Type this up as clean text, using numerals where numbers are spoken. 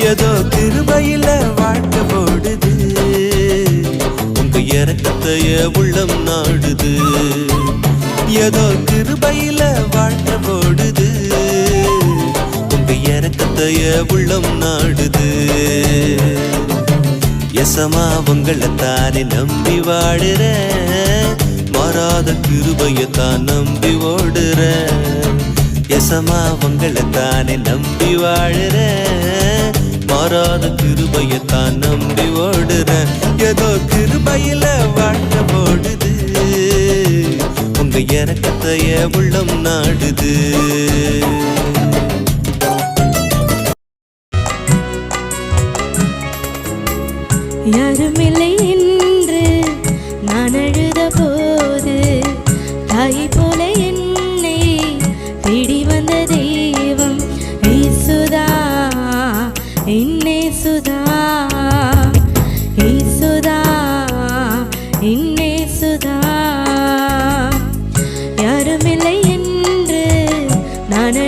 ஏதோ கிருபையில வாழ்க்கை போடுது, உங்க இரக்கத்தைய உள்ளம் நாடுது. ஏதோ கிருபையில வாழ்க்கை போடுது, உங்க இரக்கத்தைய உள்ளம் நாடுது. எசமா உங்களைத்தானே நம்பி வாடுற, மாறாத கிருபையத்தான் நம்பி ஓடுற. எசமா உங்களைத்தானே நம்பி வாழுற, மாறாத கிருபையத்தான் நம்பி ஓடுற. ஏதோ கிருபையில வாழ்க்கை போடுது, உங்க இரக்கத்தைய உள்ளம் நாடுது. யாருமில்லை என்று நான் அழுத போது, தாயை போல என்னை தேடி வந்த தெய்வம் இயேசுதா, இயேசுதா, இயேசுதா, இயேசுதா. யாருமில்லை என்று நான்